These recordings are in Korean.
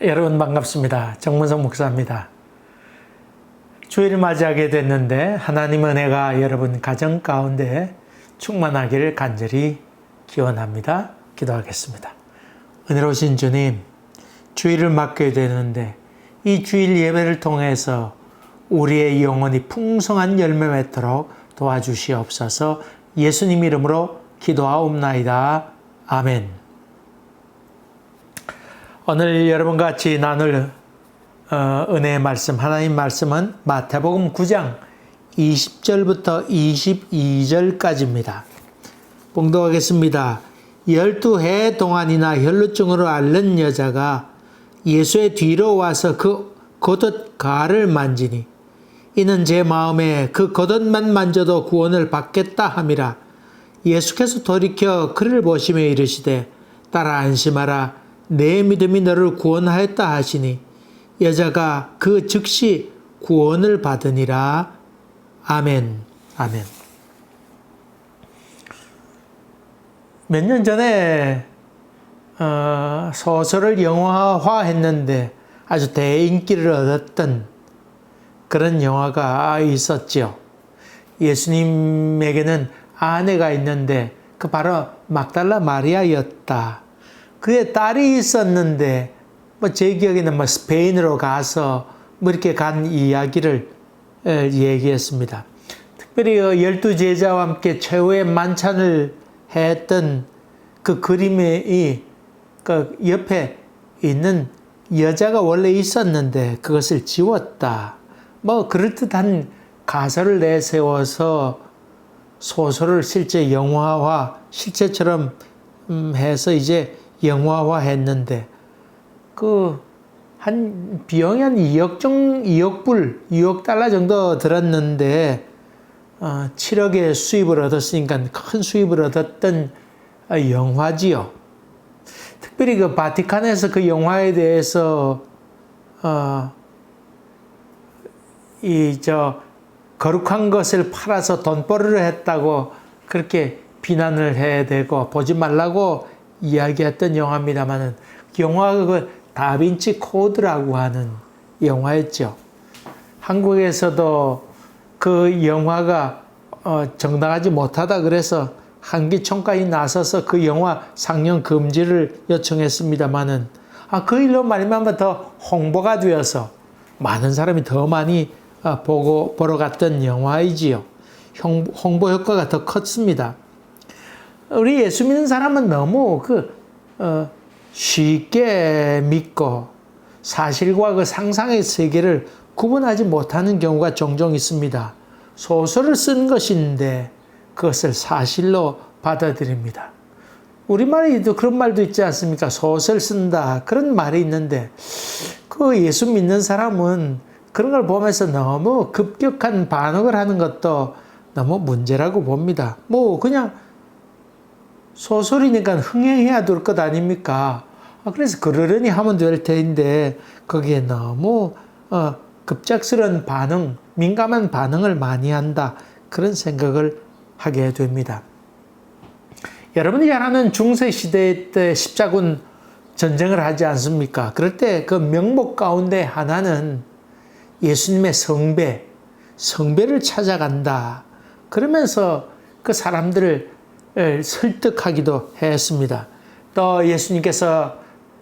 여러분 반갑습니다. 정문성 목사입니다. 주일을 맞이하게 됐는데 하나님 은혜가 여러분 가정 가운데 충만하기를 간절히 기원합니다. 기도하겠습니다. 은혜로우신 주님, 주일을 맞게 되는데 이 주일 예배를 통해서 우리의 영혼이 풍성한 열매 맺도록 도와주시옵소서. 예수님 이름으로 기도하옵나이다. 아멘. 오늘 여러분과 같이 나눌 은혜의 말씀, 하나님 말씀은 마태복음 9장 20절부터 22절까지입니다. 봉독하겠습니다. 12해 동안이나 혈루증으로 앓는 여자가 예수의 뒤로 와서 그 겉옷가를 만지니 이는 제 마음에 그 겉옷만 만져도 구원을 받겠다 함이라. 예수께서 돌이켜 그를 보시며 이르시되 따라 안심하라. 내 믿음이 너를 구원하였다 하시니 여자가 그 즉시 구원을 받으니라. 아멘. 아멘. 몇 년 전에 소설을 영화화했는데 아주 대인기를 얻었던 그런 영화가 있었죠. 예수님에게는 아내가 있는데 그 바로 막달라 마리아였다. 그의 딸이 있었는데 제 기억에는 스페인으로 가서 이렇게 간 이야기를 얘기했습니다. 특별히 12제자와 함께 최후의 만찬을 했던 그 그림이 그 옆에 있는 여자가 원래 있었는데 그것을 지웠다. 그럴듯한 가설을 내세워서 소설을 실제 영화화, 실제처럼 해서 이제 영화화 했는데, 비용이 한 2억 달러 정도 들었는데, 7억의 수입을 얻었으니까 큰 수입을 얻었던 영화지요. 특별히 그 바티칸에서 그 영화에 대해서, 거룩한 것을 팔아서 돈벌이를 했다고 그렇게 비난을 해야 되고, 보지 말라고 이야기했던 영화입니다만은, 영화가 그 다빈치 코드라고 하는 영화였죠. 한국에서도 그 영화가 정당하지 못하다 그래서 한기총까지 나서서 그 영화 상영 금지를 요청했습니다만은, 그 일로 말미암아 더 홍보가 되어서 많은 사람이 더 많이 보러 갔던 영화이지요. 홍보 효과가 더 컸습니다. 우리 예수 믿는 사람은 너무 쉽게 믿고 사실과 그 상상의 세계를 구분하지 못하는 경우가 종종 있습니다. 소설을 쓴 것인데 그것을 사실로 받아들입니다. 우리말에도 그런 말도 있지 않습니까? 소설 쓴다. 그런 말이 있는데 그 예수 믿는 사람은 그런 걸 보면서 너무 급격한 반응을 하는 것도 너무 문제라고 봅니다. 그냥 소설이니까 흥행해야 될 것 아닙니까? 그래서 그러려니 하면 될 텐데 거기에 너무 급작스러운 반응, 민감한 반응을 많이 한다. 그런 생각을 하게 됩니다. 여러분이 잘 아는 중세시대 때 십자군 전쟁을 하지 않습니까? 그럴 때 그 명목 가운데 하나는 예수님의 성배를 찾아간다. 그러면서 그 사람들을 설득하기도 했습니다. 또 예수님께서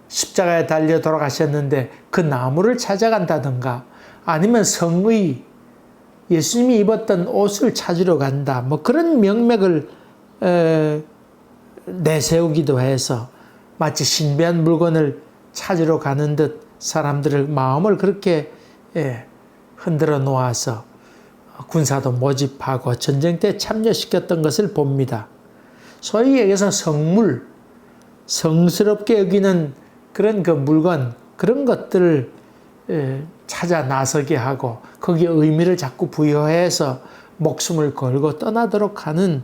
십자가에 달려 돌아가셨는데 그 나무를 찾아간다든가 아니면 성의, 예수님이 입었던 옷을 찾으러 간다. 그런 명맥을 내세우기도 해서 마치 신비한 물건을 찾으러 가는 듯 사람들의 마음을 그렇게 흔들어 놓아서 군사도 모집하고 전쟁 때 참여시켰던 것을 봅니다. 소위 얘기해서 성물, 성스럽게 여기는 그런 그 물건, 그런 것들을 찾아 나서게 하고 거기에 의미를 자꾸 부여해서 목숨을 걸고 떠나도록 하는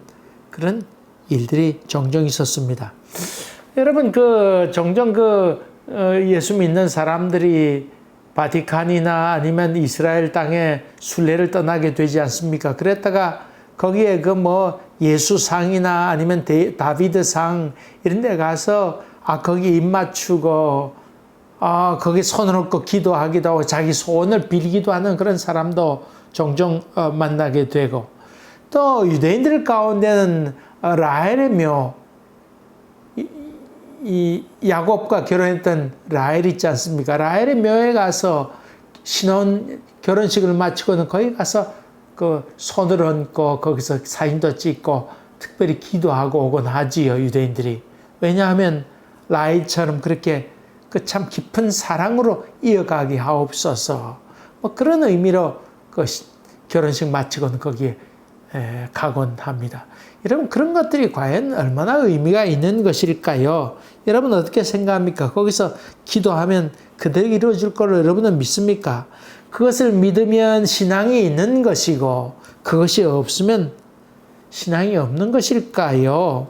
그런 일들이 종종 있었습니다. 여러분, 종종 예수 믿는 사람들이 바티칸이나 아니면 이스라엘 땅에 순례를 떠나게 되지 않습니까? 그랬다가 거기에 예수상이나 아니면 다비드상 이런 데 가서 거기 입 맞추고 거기 손을 얹고 기도하기도 하고 자기 소원을 빌기도 하는 그런 사람도 종종 만나게 되고, 또 유대인들 가운데는 라헬의 묘, 이 야곱과 결혼했던 라헬 있지 않습니까? 라헬의 묘에 가서 신혼 결혼식을 마치고는 거기 가서 그 손을 얹고 거기서 사진도 찍고 특별히 기도하고 오곤 하지요, 유대인들이. 왜냐하면 라헬처럼 그렇게 그 참 깊은 사랑으로 이어가게 하옵소서. 뭐 그런 의미로 그 결혼식 마치고는 거기에 가곤 합니다. 여러분, 그런 것들이 과연 얼마나 의미가 있는 것일까요? 여러분 어떻게 생각합니까? 거기서 기도하면 그대로 이루어질 거를 여러분은 믿습니까? 그것을 믿으면 신앙이 있는 것이고 그것이 없으면 신앙이 없는 것일까요?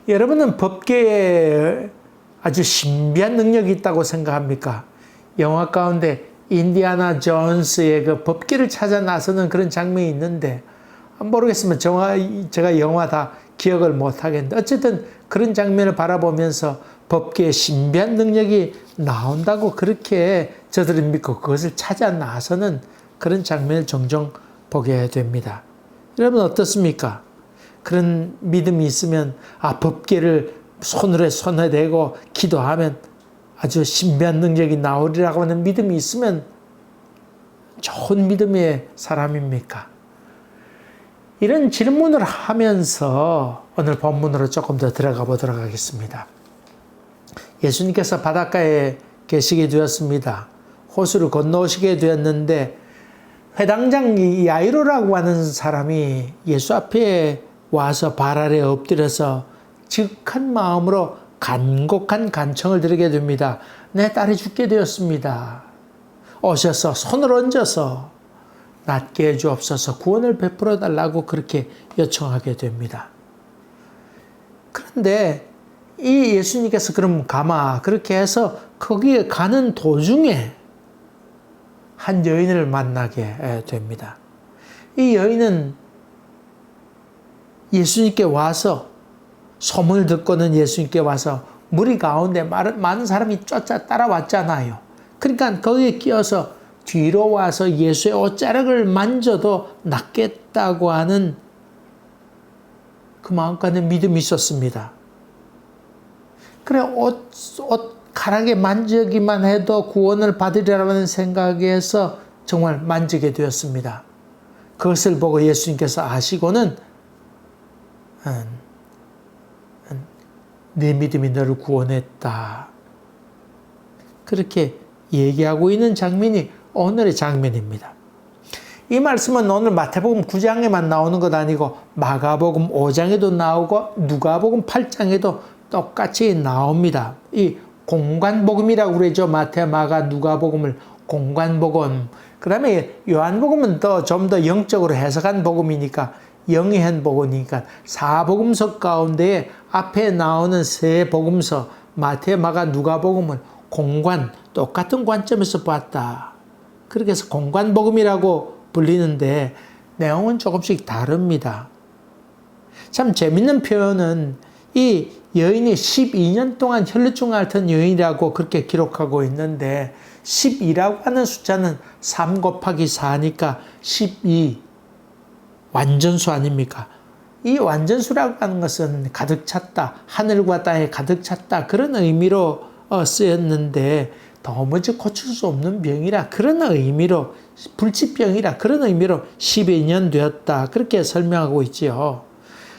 여러분은 법계에 아주 신비한 능력이 있다고 생각합니까? 영화 가운데 인디아나 존스의 그 법계를 찾아 나서는 그런 장면이 있는데, 모르겠으면 제가 영화 다 기억을 못 하겠는데, 어쨌든 그런 장면을 바라보면서 법계의 신비한 능력이 나온다고 그렇게 저들은 믿고 그것을 찾아 나서는 그런 장면을 종종 보게 됩니다. 여러분 어떻습니까? 그런 믿음이 있으면 법계를 손에 대고 기도하면 아주 신비한 능력이 나오리라고 하는 믿음이 있으면 좋은 믿음의 사람입니까? 이런 질문을 하면서 오늘 본문으로 조금 더 들어가 보도록 하겠습니다. 예수님께서 바닷가에 계시게 되었습니다. 호수를 건너오시게 되었는데, 회당장 야이로라고 하는 사람이 예수 앞에 와서 발 아래 엎드려서 지극한 마음으로 간곡한 간청을 드리게 됩니다. 내 딸이 죽게 되었습니다. 오셔서 손을 얹어서 낫게 해주옵소서, 구원을 베풀어 달라고 그렇게 요청하게 됩니다. 그런데 이 예수님께서 그럼 가마 그렇게 해서 거기에 가는 도중에 한 여인을 만나게 됩니다. 이 여인은 예수님께 와서, 소문을 듣고는 예수님께 와서 무리 가운데 많은 사람이 따라왔잖아요. 그러니까 거기에 끼어서 뒤로 와서 예수의 옷자락을 만져도 낫겠다고 하는 그 마음과는 믿음이 있었습니다. 그래, 옷가락에 만지기만 해도 구원을 받으리라는 생각에서 정말 만지게 되었습니다. 그것을 보고 예수님께서 아시고는 내 믿음이 너를 구원했다, 그렇게 얘기하고 있는 장면이 오늘의 장면입니다. 이 말씀은 오늘 마태복음 9장에만 나오는 것 아니고 마가복음 5장에도 나오고 누가복음 8장에도 똑같이 나옵니다. 이 공관복음이라고 그러죠. 마태, 마가, 누가복음을 공관복음. 그 다음에 요한복음은 좀 더 영적으로 해석한 복음이니까, 영의한 복음이니까 사복음서 가운데 앞에 나오는 세 복음서 마태, 마가, 누가복음은 공관, 똑같은 관점에서 봤다. 그렇게 해서 공관복음이라고 불리는데 내용은 조금씩 다릅니다. 참 재밌는 표현은 이 여인이 12년 동안 혈루증 앓던 여인이라고 그렇게 기록하고 있는데, 12라고 하는 숫자는 3 곱하기 4니까 12 완전수 아닙니까? 이 완전수라고 하는 것은 가득 찼다, 하늘과 땅에 가득 찼다, 그런 의미로 쓰였는데, 도무지 고칠 수 없는 병이라 그런 의미로, 불치병이라 그런 의미로 12년 되었다, 그렇게 설명하고 있지요.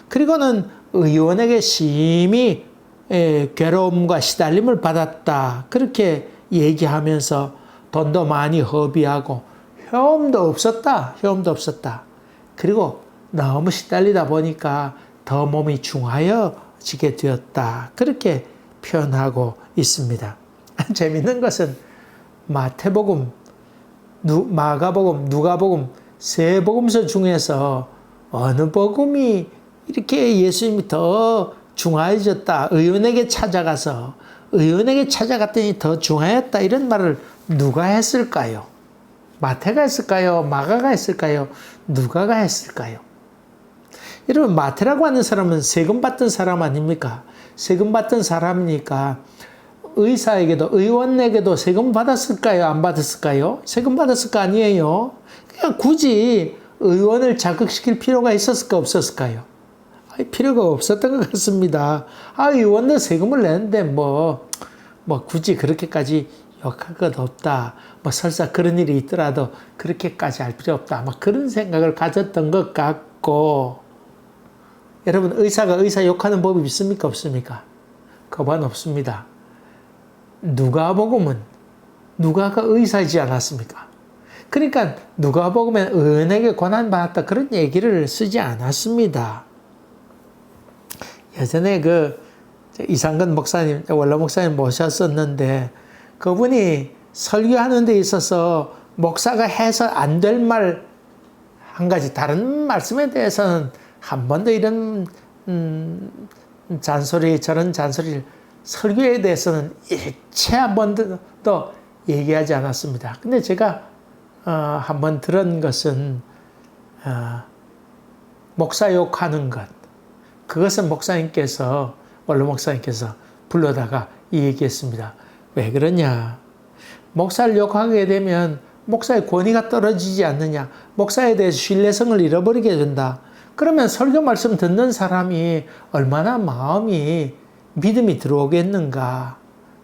그리고는 의원에게 심히 괴로움과 시달림을 받았다, 그렇게 얘기하면서 돈도 많이 허비하고 효험도 없었다. 그리고 너무 시달리다 보니까 더 몸이 중하여지게 되었다, 그렇게 표현하고 있습니다. 재밌는 것은 마태복음, 마가복음, 누가복음 세 복음서 중에서 어느 복음이 이렇게 예수님이 더 중하여졌다, 의원에게 찾아갔더니 더 중하였다, 이런 말을 누가 했을까요? 마태가 했을까요? 마가가 했을까요? 누가가 했을까요? 여러분, 마태라고 하는 사람은 세금 받던 사람 아닙니까? 세금 받던 사람이니까 의사에게도, 의원에게도 세금 받았을까요? 안 받았을까요? 세금 받았을 거 아니에요? 그냥 굳이 의원을 자극시킬 필요가 있었을까, 없었을까요? 필요가 없었던 것 같습니다. 의원도 세금을 내는데 굳이 그렇게까지 욕할 것 없다. 설사 그런 일이 있더라도 그렇게까지 할 필요 없다. 그런 생각을 가졌던 것 같고, 여러분, 의사가 의사 욕하는 법이 있습니까? 없습니까? 그건 없습니다. 누가복음은 누가가 의사이지 않았습니까? 그러니까 누가복음엔 의원에게 고난받았다 그런 얘기를 쓰지 않았습니다. 예전에 이상근 목사님, 원로 목사님 모셨었는데 그분이 설교하는 데 있어서 목사가 해서 안 될 말 한 가지, 다른 말씀에 대해서는 한 번도 이런 잔소리, 저런 잔소리를, 설교에 대해서는 일체 한 번도 얘기하지 않았습니다. 근데 제가 한 번 들은 것은 목사 욕하는 것, 그것은 목사님께서, 원로 목사님께서 불러다가 이 얘기했습니다. 왜 그러냐? 목사를 욕하게 되면 목사의 권위가 떨어지지 않느냐? 목사에 대해서 신뢰성을 잃어버리게 된다. 그러면 설교 말씀 듣는 사람이 얼마나 마음이, 믿음이 들어오겠는가?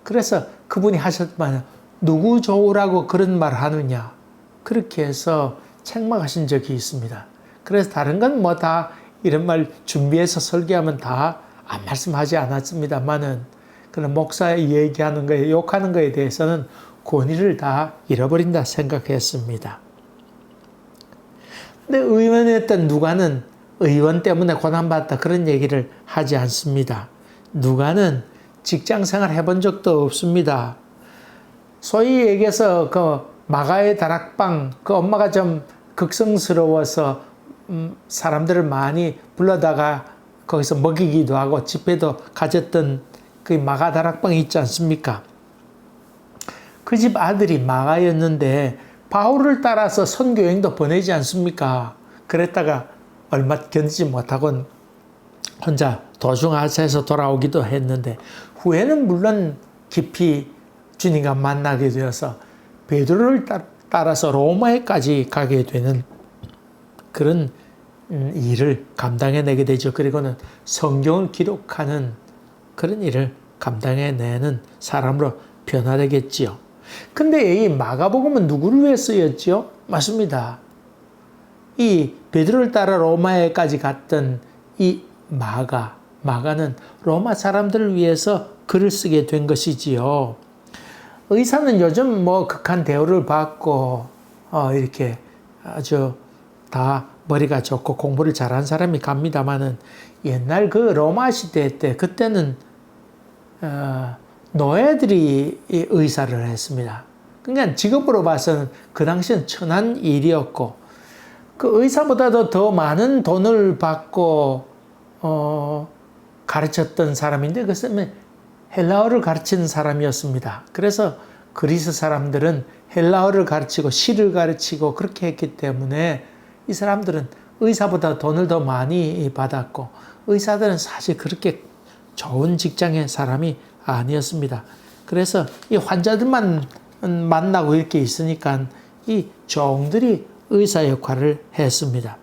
그래서 그분이 하셨던 말은 누구 좋으라고 그런 말 하느냐? 그렇게 해서 책망하신 적이 있습니다. 그래서 다른 건 다 이런 말 준비해서 설교하면 다 안 말씀하지 않았습니다만은, 그런 목사의 얘기하는 거에, 욕하는 거에 대해서는 권위를 다 잃어버린다 생각했습니다. 근데 의원이었던 누가는 의원 때문에 고난받았다 그런 얘기를 하지 않습니다. 누가는 직장 생활 해본 적도 없습니다. 소위 얘기해서 마가의 다락방, 엄마가 좀 극성스러워서 사람들을 많이 불러다가 거기서 먹이기도 하고 집회도 가졌던 그 마가 다락방이 있지 않습니까? 그 집 아들이 마가였는데 바울을 따라서 선교여행도 보내지 않습니까? 그랬다가 얼마 견디지 못하고 혼자 도중하차해서 돌아오기도 했는데, 후에는 물론 깊이 주님과 만나게 되어서 베드로를 따라서 로마에까지 가게 되는 그런 일을 감당해내게 되죠. 그리고는 성경을 기록하는 그런 일을 감당해내는 사람으로 변화되겠지요. 근데 이 마가복음은 누구를 위해 쓰였죠? 맞습니다. 이 베드로를 따라 로마에까지 갔던 이 마가는 로마 사람들을 위해서 글을 쓰게 된 것이지요. 의사는 요즘 극한 대우를 받고 이렇게 아주 다 머리가 좋고 공부를 잘한 사람이 갑니다마는, 옛날 그 로마 시대 때 그때는 노예들이 의사를 했습니다. 그러니까 직업으로 봐서는 그 당시엔 천한 일이었고, 그 의사보다도 더 많은 돈을 받고 가르쳤던 사람인데, 그것은 헬라어를 가르치는 사람이었습니다. 그래서 그리스 사람들은 헬라어를 가르치고 시를 가르치고 그렇게 했기 때문에 이 사람들은 의사보다 돈을 더 많이 받았고, 의사들은 사실 그렇게 좋은 직장의 사람이 아니었습니다. 그래서 이 환자들만 만나고 이렇게 있으니까 이 종들이 의사 역할을 했습니다.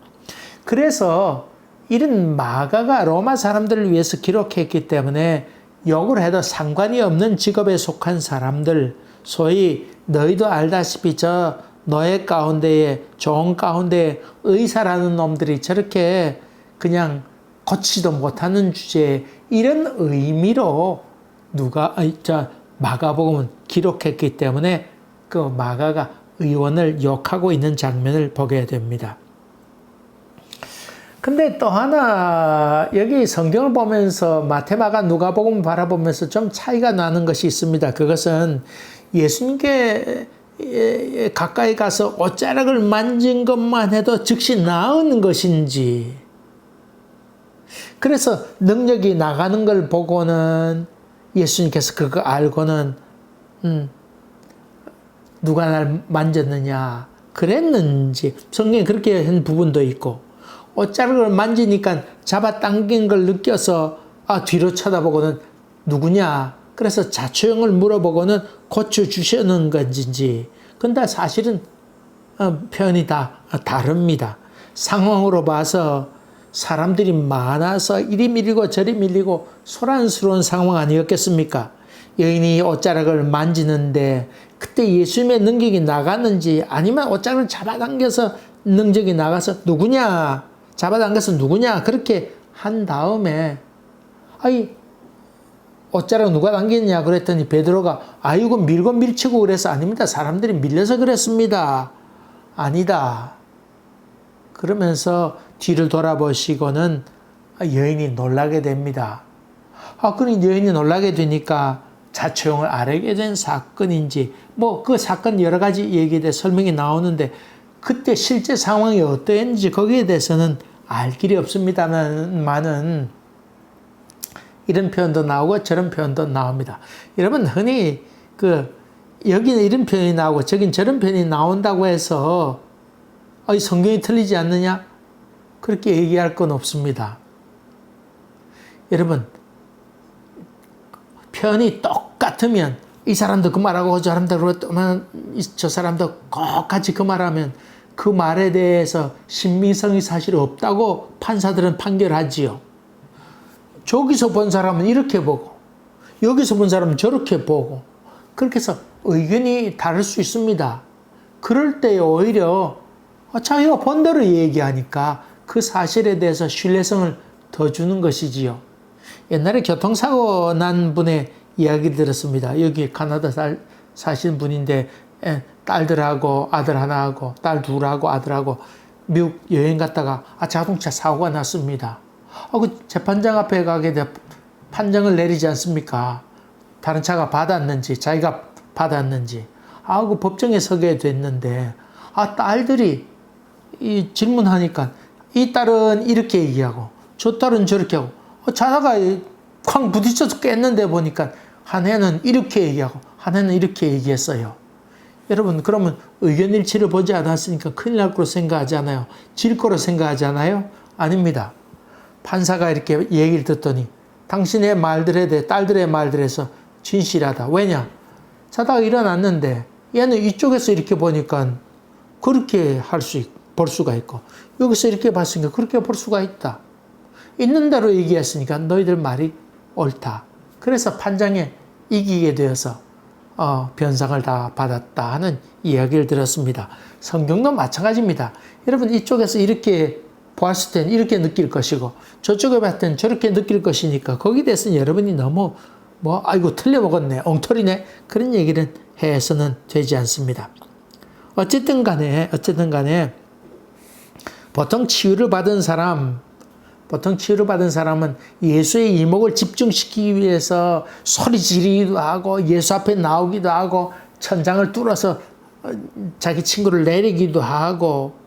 그래서 이런 마가가 로마 사람들을 위해서 기록했기 때문에 욕을 해도 상관이 없는 직업에 속한 사람들, 소위 너희도 알다시피 저 노예 가운데에, 종 가운데에 의사라는 놈들이 저렇게 그냥 고치지도 못하는 주제에 이런 의미로 마가복음은 기록했기 때문에 그 마가가 의원을 욕하고 있는 장면을 보게 됩니다. 근데 또 하나, 여기 성경을 보면서 마태, 마가, 누가복음 바라보면서 좀 차이가 나는 것이 있습니다. 그것은 예수님께 가까이 가서 옷자락을 만진 것만 해도 즉시 나은 것인지, 그래서 능력이 나가는 걸 보고는 예수님께서 그거 알고는 누가 날 만졌느냐 그랬는지, 성경에 그렇게 한 부분도 있고, 옷자락을 만지니까 잡아당긴 걸 느껴서 뒤로 쳐다보고는 누구냐 그래서 자초형을 물어보고는 고쳐주시는 건지. 근데 사실은 표현이 다 다릅니다. 상황으로 봐서 사람들이 많아서 이리 밀리고 저리 밀리고 소란스러운 상황 아니었겠습니까? 여인이 옷자락을 만지는데 그때 예수님의 능력이 나갔는지 아니면 옷자락을 잡아당겨서 능력이 나가서 누구냐? 잡아당겨서 누구냐? 그렇게 한 다음에 옷자락 누가 당겼냐 그랬더니 베드로가 이거 밀고 밀치고 그래서 아닙니다. 사람들이 밀려서 그랬습니다. 아니다. 그러면서 뒤를 돌아보시고는 여인이 놀라게 됩니다. 그러니 여인이 놀라게 되니까 자초형을 알게 된 사건인지 그 사건 여러 가지 얘기에 설명이 나오는데 그때 실제 상황이 어떠했는지 거기에 대해서는 알 길이 없습니다만은 이런 표현도 나오고 저런 표현도 나옵니다. 여러분 흔히 여기는 이런 표현이 나오고 저긴 저런 표현이 나온다고 해서 성경이 틀리지 않느냐? 그렇게 얘기할 건 없습니다. 여러분 표현이 똑같으면 이 사람도 그 말하고 저 사람도 그렇다면 저 사람도 똑같이 그 말하면 그 말에 대해서 신빙성이 사실 없다고 판사들은 판결하지요. 저기서 본 사람은 이렇게 보고 여기서 본 사람은 저렇게 보고 그렇게 해서 의견이 다를 수 있습니다. 그럴 때 오히려 자기가 본 대로 얘기하니까 그 사실에 대해서 신뢰성을 더 주는 것이지요. 옛날에 교통사고 난 분의 이야기 들었습니다. 여기 카나다 사시는 분인데 딸들하고 아들 하나하고 딸 둘하고 아들하고 미국 여행 갔다가 자동차 사고가 났습니다. 그 재판장 앞에 가게 돼 판정을 내리지 않습니까? 다른 차가 받았는지 자기가 받았는지 그 법정에 서게 됐는데 딸들이 질문하니까 이 딸은 이렇게 얘기하고 저 딸은 저렇게 하고 자다가 쾅 부딪혀서 깼는데 보니까 한 해는 이렇게 얘기하고 한 해는 이렇게 얘기했어요. 여러분 그러면 의견 일치를 보지 않았으니까 큰일 날 거로 생각하지 않아요? 질 거로 생각하지 않아요? 아닙니다. 판사가 이렇게 얘기를 듣더니 당신의 말들에 대해 딸들의 말들에서 진실하다. 왜냐? 자다가 일어났는데 얘는 이쪽에서 이렇게 보니까 그렇게 볼 수가 있고 여기서 이렇게 봤으니까 그렇게 볼 수가 있다. 있는 대로 얘기했으니까 너희들 말이 옳다. 그래서 판정에 이기게 되어서 변상을 다 받았다 하는 이야기를 들었습니다. 성경도 마찬가지입니다. 여러분 이쪽에서 이렇게 보았을 때는 이렇게 느낄 것이고 저쪽에 봤을 때는 저렇게 느낄 것이니까 거기에 대해서는 여러분이 너무 아이고 틀려먹었네 엉터리네 그런 얘기를 해서는 되지 않습니다. 어쨌든 간에 보통 치유를 받은 사람은 예수의 이목을 집중시키기 위해서 소리 지르기도 하고 예수 앞에 나오기도 하고 천장을 뚫어서 자기 친구를 내리기도 하고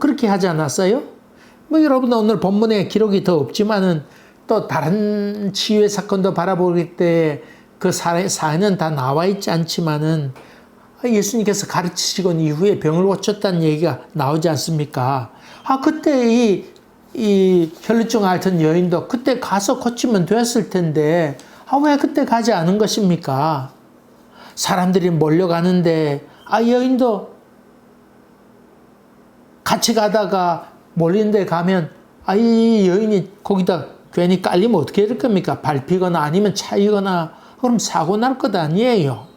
그렇게 하지 않았어요? 여러분 오늘 본문에 기록이 더 없지만은 또 다른 치유의 사건도 바라볼 때 그 사연은 다 나와 있지 않지만은 예수님께서 가르치시고 이후에 병을 고쳤다는 얘기가 나오지 않습니까? 그때 이 혈루증 앓던 여인도 그때 가서 고치면 됐을 텐데 왜 그때 가지 않은 것입니까? 사람들이 몰려가는데 여인도 같이 가다가 몰린 데 가면 이 여인이 거기다 괜히 깔리면 어떻게 될 겁니까? 밟히거나 아니면 차이거나 그럼 사고 날 것 아니에요.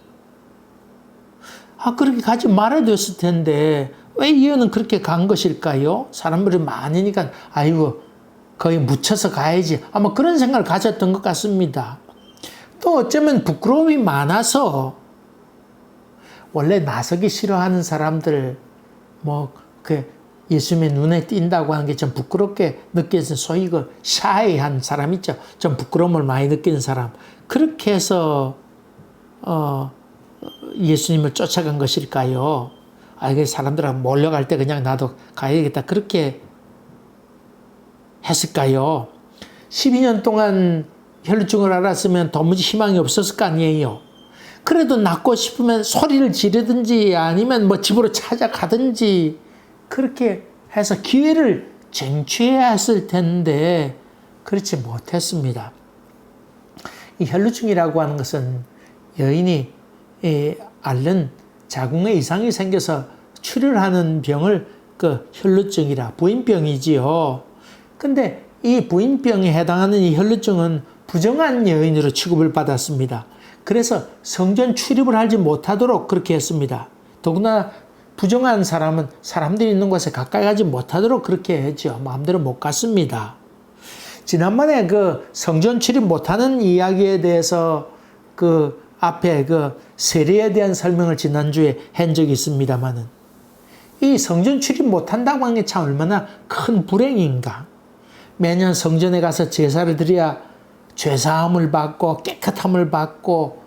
그렇게 가지 말아줬을 텐데 왜 이 여인은 그렇게 간 것일까요? 사람들이 많으니까 거의 묻혀서 가야지 아마 그런 생각을 가졌던 것 같습니다. 또 어쩌면 부끄러움이 많아서 원래 나서기 싫어하는 사람들 예수님의 눈에 띈다고 하는 게 좀 부끄럽게 느껴지는 소위 샤이한 사람 있죠. 좀 부끄러움을 많이 느끼는 사람. 그렇게 해서 예수님을 쫓아간 것일까요? 사람들하고 몰려갈 때 그냥 나도 가야겠다. 그렇게 했을까요? 12년 동안 혈루증을 앓았으면 도무지 희망이 없었을 거 아니에요. 그래도 낫고 싶으면 소리를 지르든지 아니면 집으로 찾아가든지 그렇게 해서 기회를 쟁취해야 했을 텐데 그렇지 못했습니다. 이 혈루증이라고 하는 것은 여인이 앓는 자궁에 이상이 생겨서 출혈하는 병을 그 혈루증이라 부인병이지요. 근데 이 부인병에 해당하는 이 혈루증은 부정한 여인으로 취급을 받았습니다. 그래서 성전 출입을 하지 못하도록 그렇게 했습니다. 더구나 부정한 사람은 사람들이 있는 곳에 가까이 가지 못하도록 그렇게 했죠. 마음대로 못 갔습니다. 지난번에 그 성전 출입 못하는 이야기에 대해서 그 앞에 그 세례에 대한 설명을 지난주에 한 적이 있습니다만은 이 성전 출입 못한다고 하는 게 참 얼마나 큰 불행인가. 매년 성전에 가서 제사를 드려야 죄사함을 받고 깨끗함을 받고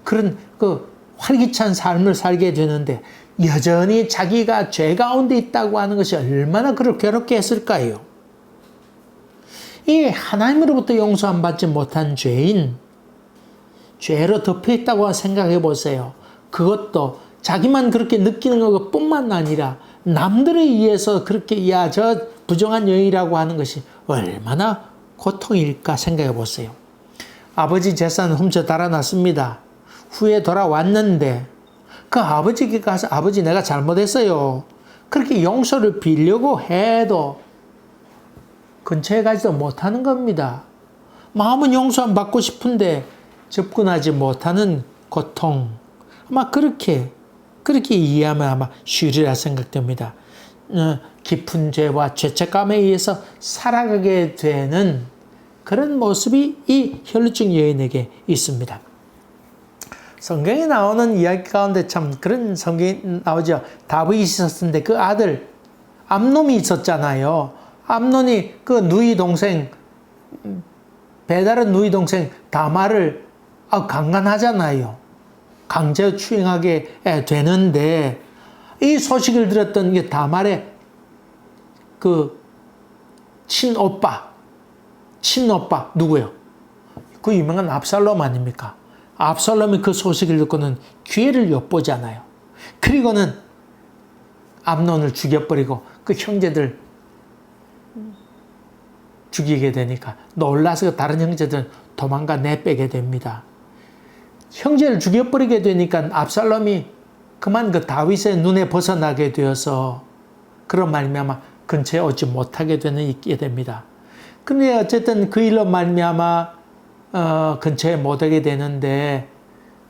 그런 그 활기찬 삶을 살게 되는데 여전히 자기가 죄 가운데 있다고 하는 것이 얼마나 그를 괴롭게 했을까요? 이 하나님으로부터 용서 안 받지 못한 죄인, 죄로 덮여있다고 생각해 보세요. 그것도 자기만 그렇게 느끼는 것뿐만 아니라 남들에 의해서 그렇게 야, 저 부정한 여인이라고 하는 것이 얼마나 고통일까 생각해 보세요. 아버지 재산을 훔쳐 달아났습니다. 후에 돌아왔는데 그 아버지께 가서 아버지 내가 잘못했어요. 그렇게 용서를 빌려고 해도 근처에 가지도 못하는 겁니다. 마음은 용서 안 받고 싶은데 접근하지 못하는 고통. 아마 그렇게 이해하면 아마 쉬리라 생각됩니다. 깊은 죄와 죄책감에 의해서 살아가게 되는 그런 모습이 이 혈루증 여인에게 있습니다. 성경에 나오는 이야기 가운데 참 그런 성경이 나오죠. 다윗이 있었는데 그 아들 암논이 있었잖아요. 암논이 그 누이 동생 배다른 누이 동생 다말을 강간하잖아요. 강제 추행하게 되는데 이 소식을 들었던 게 다말의 그 친오빠 누구예요? 그 유명한 압살롬 아닙니까? 압살롬이 그 소식을 듣고는 기회를 엿보잖아요. 그리고는 암논을 죽여버리고 그 형제들 죽이게 되니까 놀라서 다른 형제들은 도망가 내빼게 됩니다. 형제를 죽여버리게 되니까 압살롬이 그만 그 다윗의 눈에 벗어나게 되어서 그런 말미암아 근처에 오지 못하게 있게 됩니다. 근데 어쨌든 그 일로 말미암아 근처에 못 오게 되는데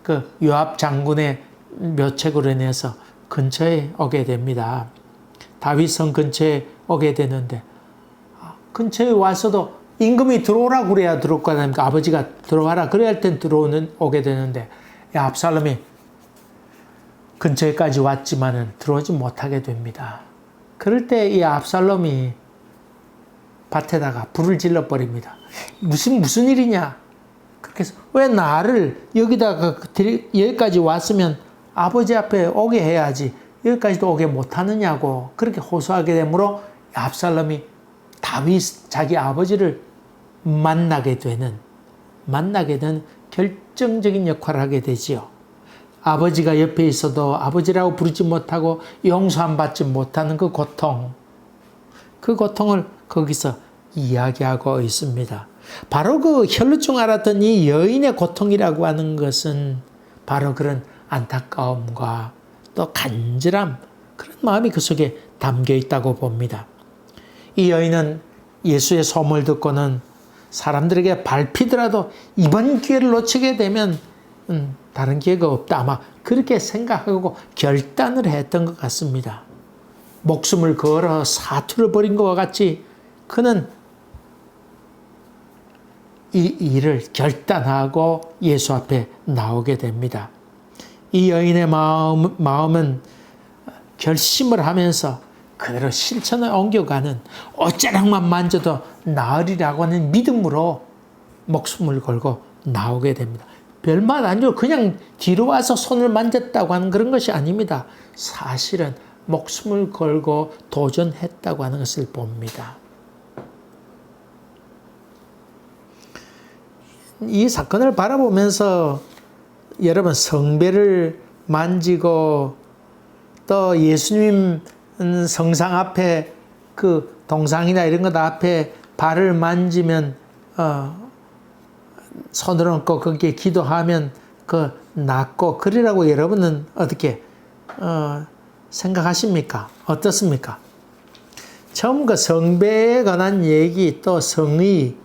그 요압 장군의 묘책으로 인해서 근처에 오게 됩니다. 다윗성 근처에 오게 되는데 근처에 와서도 임금이 들어오라고 그래야 들어올 거 아닙니까? 아버지가 들어와라 그래야 할 땐 오게 되는데 압살롬이 근처에까지 왔지만은 들어오지 못하게 됩니다. 그럴 때 이 압살롬이 밭에다가 불을 질러 버립니다. 무슨 일이냐? 그렇게 해서 왜 나를 여기까지 왔으면 아버지 앞에 오게 해야지 여기까지도 오게 못하느냐고 그렇게 호소하게 되므로 압살롬이 다윗 자기 아버지를 만나게 되는 결정적인 역할을 하게 되지요. 아버지가 옆에 있어도 아버지라고 부르지 못하고 용서 안 받지 못하는 그 고통을 거기서 이야기하고 있습니다. 바로 그 혈루증 앓았던 이 여인의 고통이라고 하는 것은 바로 그런 안타까움과 또 간절함 그런 마음이 그 속에 담겨 있다고 봅니다. 이 여인은 예수의 소문을 듣고는 사람들에게 밟히더라도 이번 기회를 놓치게 되면 다른 기회가 없다. 아마 그렇게 생각하고 결단을 했던 것 같습니다. 목숨을 걸어 사투를 벌인 것과 같이 그는 이 일을 결단하고 예수 앞에 나오게 됩니다. 이 여인의 마음은 결심을 하면서 그대로 실천에 옮겨가는 옷자락만 만져도 나으리라고 하는 믿음으로 목숨을 걸고 나오게 됩니다. 별말 아니고 그냥 뒤로 와서 손을 만졌다고 하는 그런 것이 아닙니다. 사실은 목숨을 걸고 도전했다고 하는 것을 봅니다. 이 사건을 바라보면서 여러분 성배를 만지고 또 예수님 성상 앞에 그 동상이나 이런 것 앞에 발을 만지면 손을 얹고 거기에 기도하면 그 낫고 그리라고 여러분은 어떻게 생각하십니까? 어떻습니까? 처음 그 성배에 관한 얘기 또 성의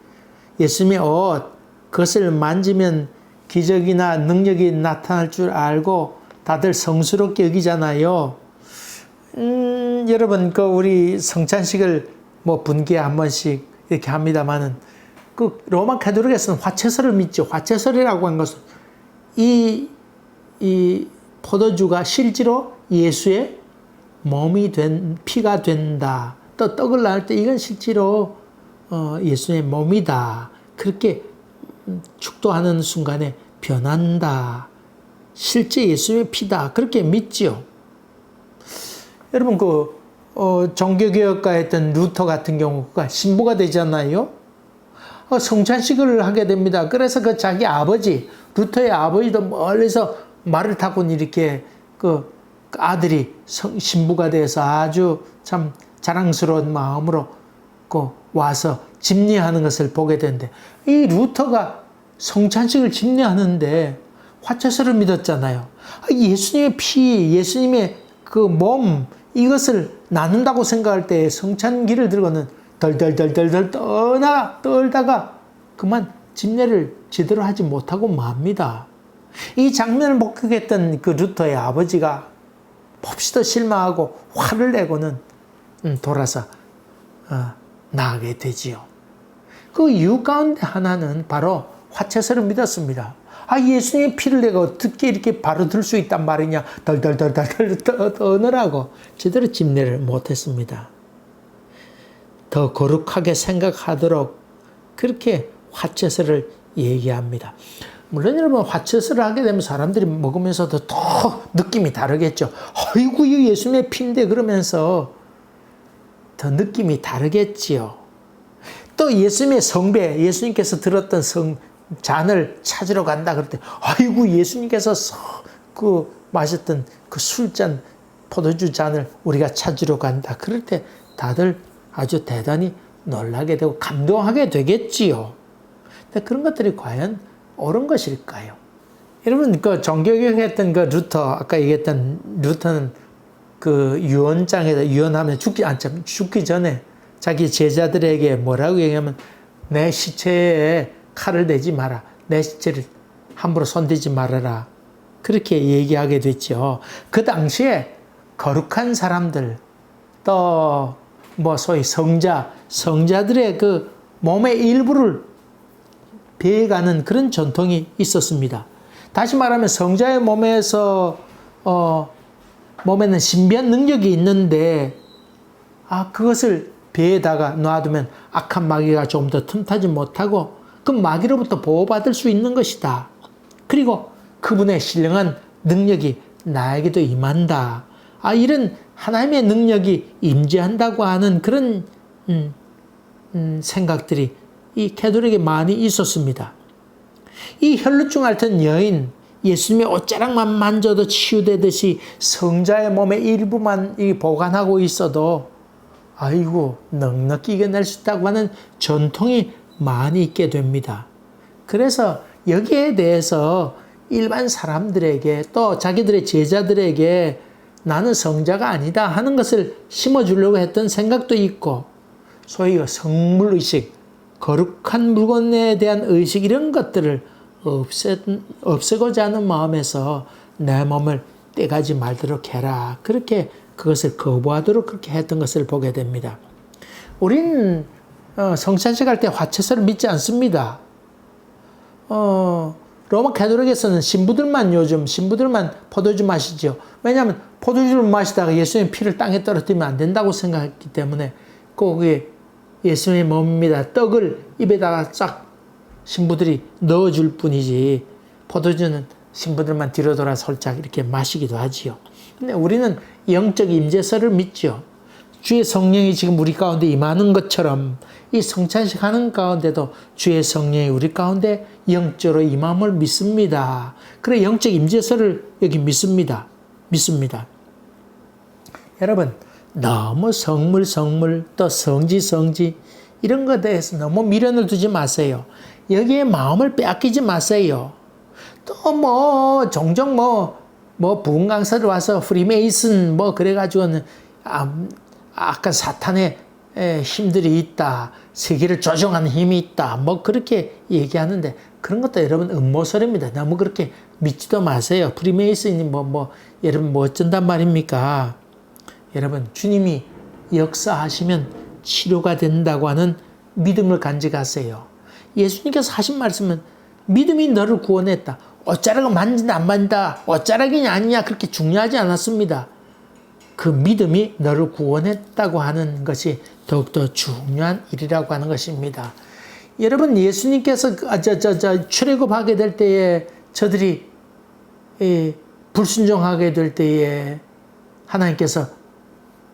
예수님의 옷 그것을 만지면 기적이나 능력이 나타날 줄 알고 다들 성스럽게 여기잖아요. 여러분 그 우리 성찬식을 뭐 분기에 한 번씩 이렇게 합니다만은 그 로마 가톨릭에서는 화채설을 믿죠. 화채설이라고 한 것은 이 포도주가 실제로 예수의 몸이 된 피가 된다. 또 떡을 나눌 때 이건 실제로 예수의 몸이다. 그렇게 축도하는 순간에 변한다. 실제 예수의 피다. 그렇게 믿지요. 여러분 종교개혁가 했던 루터 같은 경우가 신부가 되잖아요. 성찬식을 하게 됩니다. 그래서 그 자기 아버지 루터의 아버지도 멀리서 말을 타고 이렇게 그 아들이 신부가 돼서 아주 참 자랑스러운 마음으로 와서 집례하는 것을 보게 되는데 이 루터가 성찬식을 집례하는데 화채설을 믿었잖아요. 예수님의 피, 예수님의 그 몸 이것을 나눈다고 생각할 때 성찬기를 들고는 덜덜덜덜덜 떨다가 그만 집례를 제대로 하지 못하고 맙니다. 이 장면을 목격했던 그 루터의 아버지가 몹시도 실망하고 화를 내고는 돌아서 나가게 되지요. 그 이유 가운데 하나는 바로 화채설을 믿었습니다. 예수님의 피를 내가 어떻게 이렇게 바로 들 수 있단 말이냐 덜덜덜덜 떠느라고 제대로 집례를 못했습니다. 더 거룩하게 생각하도록 그렇게 화채설을 얘기합니다. 물론 여러분 화채설을 하게 되면 사람들이 먹으면서도 더 느낌이 다르겠죠. 아이고 이 예수님의 피인데 그러면서 더 느낌이 다르겠지요. 또 예수님의 성배, 예수님께서 들었던 잔을 찾으러 간다 그럴 때 아이고 예수님께서 마셨던 그 술잔, 포도주 잔을 우리가 찾으러 간다. 그럴 때 다들 아주 대단히 놀라게 되고 감동하게 되겠지요. 근데 그런 것들이 과연 옳은 것일까요? 여러분 그 종교개혁했던 그 루터 아까 얘기했던 루터는 그 유언장에다 유언하면 죽기 전에 자기 제자들에게 뭐라고 얘기하면 내 시체에 칼을 대지 마라. 내 시체를 함부로 손대지 말아라. 그렇게 얘기하게 됐죠. 그 당시에 거룩한 사람들 또 뭐 소위 성자들의 그 몸의 일부를 베어가는 그런 전통이 있었습니다. 다시 말하면 성자의 몸에서 몸에는 신비한 능력이 있는데 그것을 배에다가 놔두면 악한 마귀가 좀 더 틈타지 못하고 그 마귀로부터 보호받을 수 있는 것이다. 그리고 그분의 신령한 능력이 나에게도 임한다. 이런 하나님의 능력이 임재한다고 하는 그런 생각들이 이 가톨릭에 많이 있었습니다. 이 혈루증 앓던 여인 예수님의 옷자락만 만져도 치유되듯이 성자의 몸의 일부만 보관하고 있어도 아이고 넉넉히 이겨낼 수 있다고 하는 전통이 많이 있게 됩니다. 그래서 여기에 대해서 일반 사람들에게 또 자기들의 제자들에게 나는 성자가 아니다 하는 것을 심어주려고 했던 생각도 있고 소위 성물의식, 거룩한 물건에 대한 의식 이런 것들을 없애고자 하는 마음에서 내 몸을 떼가지 말도록 해라. 그렇게 그것을 거부하도록 그렇게 했던 것을 보게 됩니다. 우린 성찬식 할 때 화채설을 믿지 않습니다. 로마 가톨릭에서는 신부들만 포도주 마시죠. 왜냐하면 포도주를 마시다가 예수님의 피를 땅에 떨어뜨리면 안 된다고 생각했기 때문에 거기에 예수님의 몸입니다. 떡을 입에다가 쫙 신부들이 넣어줄 뿐이지 포도주는 신부들만 뒤로 돌아 살짝 이렇게 마시기도 하지요. 근데 우리는 영적 임재설을 믿죠. 주의 성령이 지금 우리 가운데 임하는 것처럼 이 성찬식 하는 가운데도 주의 성령이 우리 가운데 영적으로 임함을 믿습니다. 그래 영적 임재설을 여기 믿습니다. 여러분 너무 성물 또 성지 이런 것에 대해서 너무 미련을 두지 마세요. 여기에 마음을 빼앗기지 마세요. 또 뭐 종종 부흥 강사를 와서 프리메이슨 그래가지고는 아까 사탄의 힘들이 있다, 세계를 조종하는 힘이 있다, 그렇게 얘기하는데 그런 것도 여러분 음모설입니다. 너무 그렇게 믿지도 마세요. 프리메이슨이 여러분 뭐 어쩐단 말입니까? 여러분 주님이 역사하시면 치료가 된다고 하는 믿음을 간직하세요. 예수님께서 하신 말씀은 믿음이 너를 구원했다. 어쩌라고 만진다 안 만진다 어쩌라기냐 아니냐 그렇게 중요하지 않았습니다. 그 믿음이 너를 구원했다고 하는 것이 더욱더 중요한 일이라고 하는 것입니다. 여러분 예수님께서 출애굽하게 될 때에 저들이 불순종하게 될 때에 하나님께서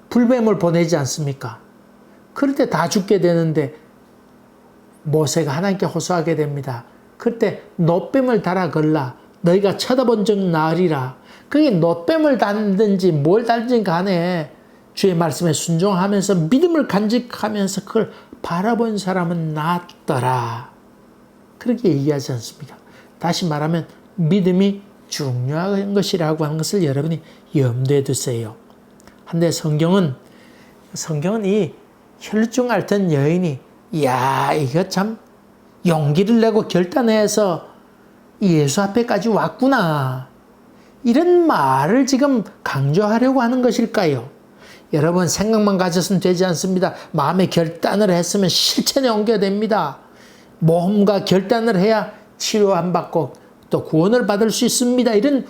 불뱀을 보내지 않습니까? 그럴 때 다 죽게 되는데 모세가 하나님께 호소하게 됩니다. 그때 놋뱀을 달아 걸라 너희가 쳐다본 적 나으리라. 그게 놋뱀을 달든지 뭘 달든지 간에 주의 말씀에 순종하면서 믿음을 간직하면서 그걸 바라본 사람은 낫더라. 그렇게 얘기하지 않습니까? 다시 말하면 믿음이 중요한 것이라고 하는 것을 여러분이 염두에 두세요. 한데 성경은 이 혈루증 앓던 여인이 이거 참 용기를 내고 결단해서 예수 앞에까지 왔구나. 이런 말을 지금 강조하려고 하는 것일까요? 여러분 생각만 가졌으면 되지 않습니다. 마음의 결단을 했으면 실천에 옮겨야 됩니다. 모험과 결단을 해야 치료 안 받고 또 구원을 받을 수 있습니다. 이런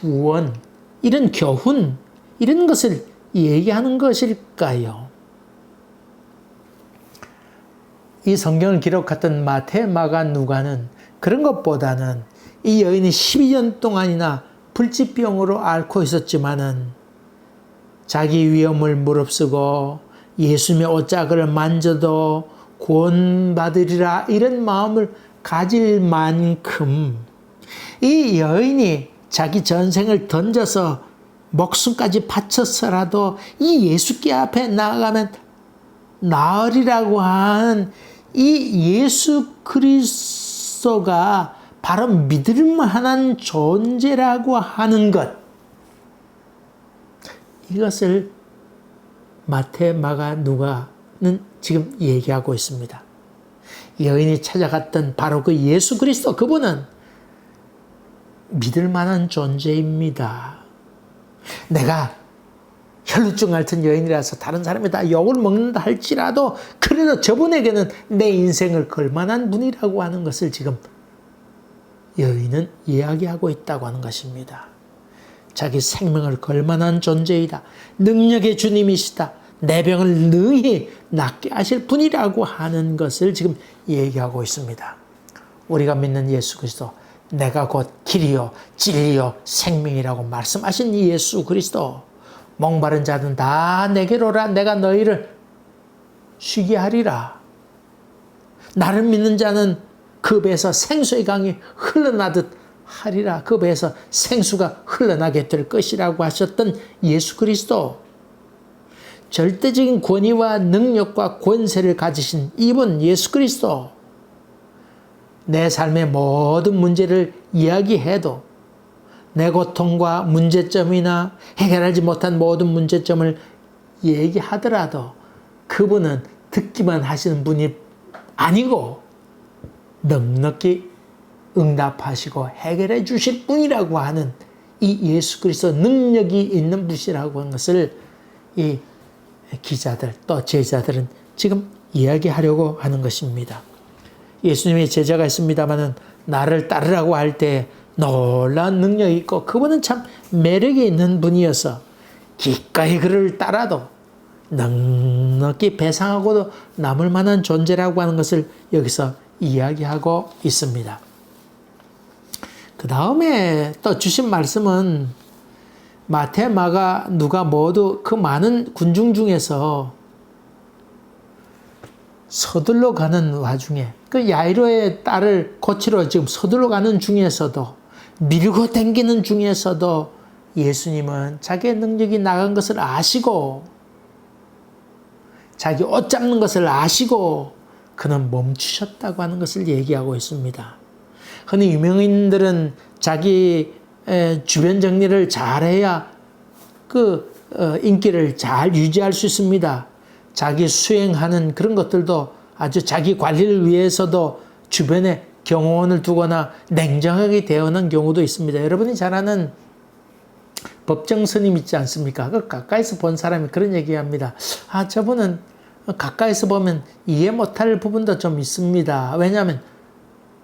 구원, 이런 교훈, 이런 것을 얘기하는 것일까요? 이 성경을 기록했던 마태, 마가, 누가는 그런 것보다는 이 여인이 12년 동안이나 불치병으로 앓고 있었지만은 자기 위험을 무릅쓰고 예수님의 옷자락을 만져도 구원받으리라 이런 마음을 가질 만큼 이 여인이 자기 전생을 던져서 목숨까지 바쳐서라도 이 예수께 앞에 나아가면 나으리라고 하는 이 예수 그리스도가 바로 믿을 만한 존재라고 하는 것, 이것을 마태, 마가, 누가는 지금 얘기하고 있습니다. 여인이 찾아갔던 바로 그 예수 그리스도, 그분은 믿을 만한 존재입니다. 내가 혈루증 앓던 여인이라서 다른 사람이 다 욕을 먹는다 할지라도 그래도 저분에게는 내 인생을 걸 만한 분이라고 하는 것을 지금 여인은 이야기하고 있다고 하는 것입니다. 자기 생명을 걸 만한 존재이다. 능력의 주님이시다. 내 병을 능히 낫게 하실 분이라고 하는 것을 지금 얘기하고 있습니다. 우리가 믿는 예수 그리스도, 내가 곧 길이요 진리요 생명이라고 말씀하신 이 예수 그리스도, 목마른 자는 다 내게로 오라. 내가 너희를 쉬게 하리라. 나를 믿는 자는 그 배에서 생수의 강이 흘러나듯 하리라. 그 배에서 생수가 흘러나게 될 것이라고 하셨던 예수 그리스도, 절대적인 권위와 능력과 권세를 가지신 이분 예수 그리스도, 내 삶의 모든 문제를 이야기해도 내 고통과 문제점이나 해결하지 못한 모든 문제점을 얘기하더라도 그분은 듣기만 하시는 분이 아니고 넉넉히 응답하시고 해결해 주실 분이라고 하는 이 예수 그리스도 능력이 있는 분이라고 하는 것을 이 기자들 또 제자들은 지금 이야기하려고 하는 것입니다. 예수님의 제자가 있습니다마는 나를 따르라고 할 때 놀라운 능력이 있고 그분은 참 매력이 있는 분이어서 기꺼이 그를 따라도 넉넉히 배상하고도 남을 만한 존재라고 하는 것을 여기서 이야기하고 있습니다. 그 다음에 또 주신 말씀은 마태, 마가, 누가 모두 그 많은 군중 중에서 서둘러 가는 와중에 그 야이로의 딸을 고치러 지금 서둘러 가는 중에서도 밀고 당기는 중에서도 예수님은 자기의 능력이 나간 것을 아시고 자기 옷 잡는 것을 아시고 그는 멈추셨다고 하는 것을 얘기하고 있습니다. 흔히 유명인들은 자기 주변 정리를 잘해야 인기를 잘 유지할 수 있습니다. 자기 수행하는 그런 것들도 아주 자기 관리를 위해서도 주변에 경호원을 두거나 냉정하게 대하는 경우도 있습니다. 여러분이 잘 아는 법정 스님 있지 않습니까? 그 가까이서 본 사람이 그런 얘기합니다. 저분은 가까이서 보면 이해 못할 부분도 좀 있습니다. 왜냐하면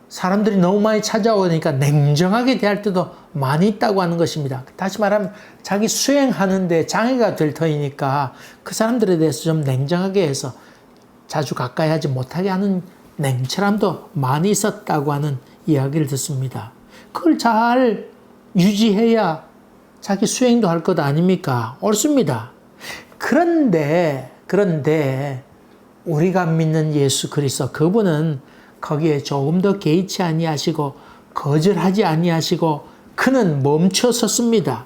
사람들이 너무 많이 찾아오니까 냉정하게 대할 때도 많이 있다고 하는 것입니다. 다시 말하면 자기 수행하는데 장애가 될 터이니까 그 사람들에 대해서 좀 냉정하게 해서 자주 가까이 하지 못하게 하는 냉철함도 많이 있었다고 하는 이야기를 듣습니다. 그걸 잘 유지해야 자기 수행도 할 것 아닙니까? 옳습니다. 그런데 우리가 믿는 예수 그리스도 그분은 거기에 조금 더 개의치 아니하시고 거절하지 아니하시고 그는 멈춰섰습니다.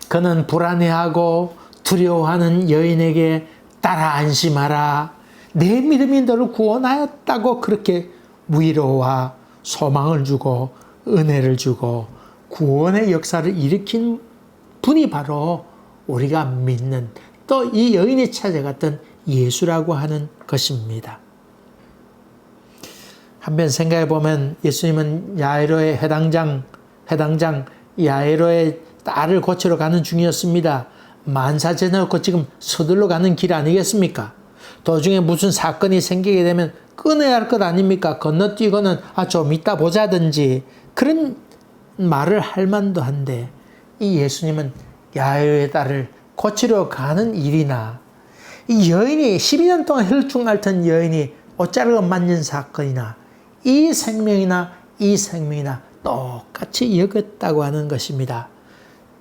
그는 불안해하고 두려워하는 여인에게 따라 안심하라. 내 믿음이 너를 구원하였다고 그렇게 위로와 소망을 주고 은혜를 주고 구원의 역사를 일으킨 분이 바로 우리가 믿는 또 이 여인이 찾아갔던 예수라고 하는 것입니다. 한편 생각해 보면 예수님은 야이로의 해당장 야이로의 딸을 고치러 가는 중이었습니다. 만사제놓고 지금 서둘러 가는 길 아니겠습니까? 도중에 무슨 사건이 생기게 되면 끊어야 할 것 아닙니까? 건너뛰고는 좀 이따 보자든지 그런 말을 할 만도 한데 이 예수님은 야이로의 딸을 고치러 가는 일이나 이 여인이 12년 동안 혈증 앓던 여인이 옷자락을 만진 사건이나 이 생명이나 똑같이 여겼다고 하는 것입니다.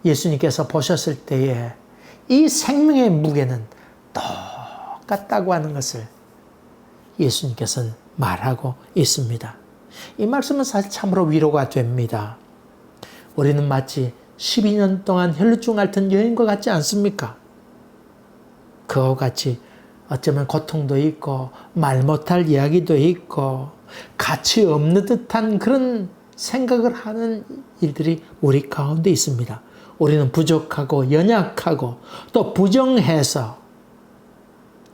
예수님께서 보셨을 때에 이 생명의 무게는 똑같다고 하는 것을 예수님께서는 말하고 있습니다. 이 말씀은 사실 참으로 위로가 됩니다. 우리는 마치 12년 동안 혈루증 앓던 여인과 같지 않습니까? 그와 같이 어쩌면 고통도 있고 말 못할 이야기도 있고 가치 없는 듯한 그런 생각을 하는 일들이 우리 가운데 있습니다. 우리는 부족하고 연약하고 또 부정해서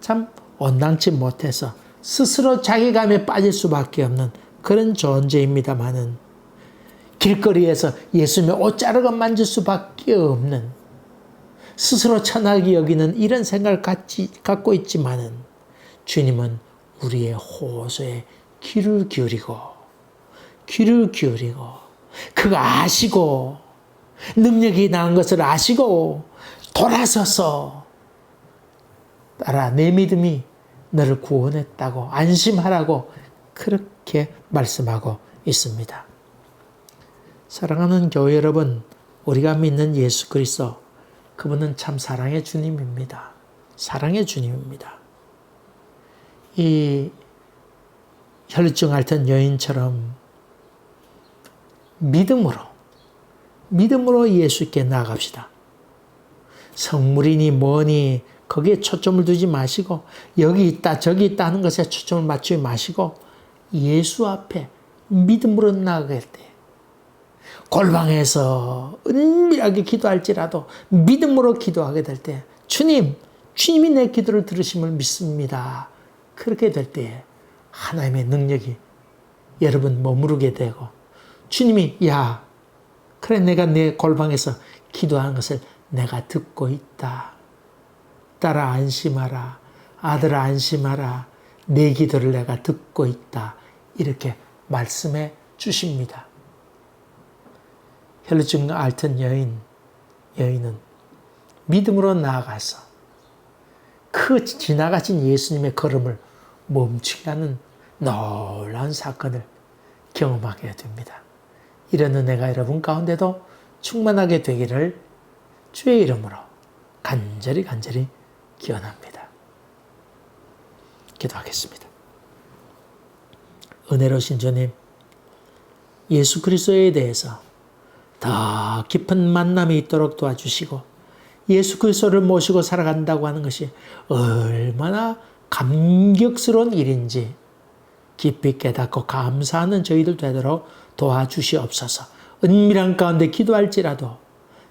참 온당치 못해서 스스로 자괴감에 빠질 수밖에 없는 그런 존재입니다마는 길거리에서 예수님의 옷자락을 만질 수밖에 없는 스스로 천하게 여기는 이런 생각을 갖고 있지만은 주님은 우리의 호소에 귀를 기울이고 그거 아시고 능력이 나은 것을 아시고 돌아서서 따라 내 믿음이 너를 구원했다고 안심하라고 그렇게 말씀하고 있습니다. 사랑하는 교회 여러분, 우리가 믿는 예수 그리스도 그분은 참 사랑의 주님입니다. 사랑의 주님입니다. 이 혈증 앓던 여인처럼 믿음으로 예수께 나아갑시다. 성물이니 뭐니 거기에 초점을 두지 마시고 여기 있다 저기 있다 하는 것에 초점을 맞추지 마시고 예수 앞에 믿음으로 나아갈 때 골방에서 은밀하게 기도할지라도 믿음으로 기도하게 될 때 주님이 내 기도를 들으심을 믿습니다. 그렇게 될 때에 하나님의 능력이 여러분 머무르게 되고 주님이 그래 내가 내 골방에서 기도하는 것을 내가 듣고 있다. 딸아 안심하라. 아들아 안심하라. 내 기도를 내가 듣고 있다. 이렇게 말씀해 주십니다. 혈루증 앓던 여인은 믿음으로 나아가서 그 지나가신 예수님의 걸음을 멈추게 하는 놀라운 사건을 경험하게 됩니다. 이런 은혜가 여러분 가운데도 충만하게 되기를 주의 이름으로 간절히 기원합니다. 기도하겠습니다. 은혜로우신 주님, 예수 그리스도에 대해서 더 깊은 만남이 있도록 도와주시고 예수 그리스도를 모시고 살아간다고 하는 것이 얼마나 감격스러운 일인지 깊이 깨닫고 감사하는 저희들 되도록 도와주시옵소서. 은밀한 가운데 기도할지라도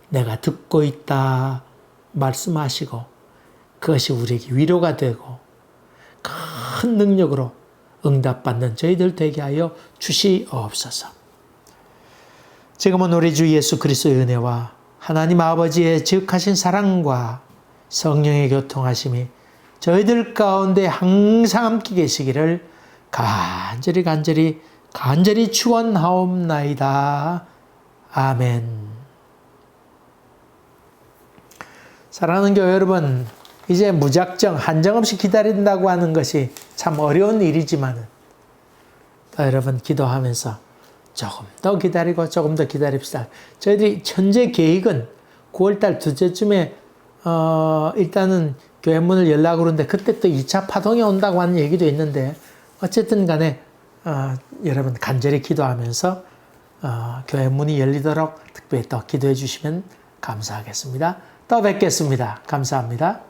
내가 듣고 있다 말씀하시고 그것이 우리에게 위로가 되고 큰 능력으로 응답받는 저희들 되게 하여 주시옵소서. 지금은 우리 주 예수 그리스도의 은혜와 하나님 아버지의 지극하신 사랑과 성령의 교통하심이 저희들 가운데 항상 함께 계시기를 간절히 축원하옵나이다. 아멘. 사랑하는 교회 여러분, 이제 무작정 한정없이 기다린다고 하는 것이 참 어려운 일이지만 여러분 기도하면서 조금 더 기다리고 조금 더 기다립시다. 저희들이 현재 계획은 9월달 둘째쯤에 일단은 교회 문을 열라고 그러는데 그때 또 2차 파동이 온다고 하는 얘기도 있는데 어쨌든 간에 여러분 간절히 기도하면서 교회 문이 열리도록 특별히 또 기도해 주시면 감사하겠습니다. 또 뵙겠습니다. 감사합니다.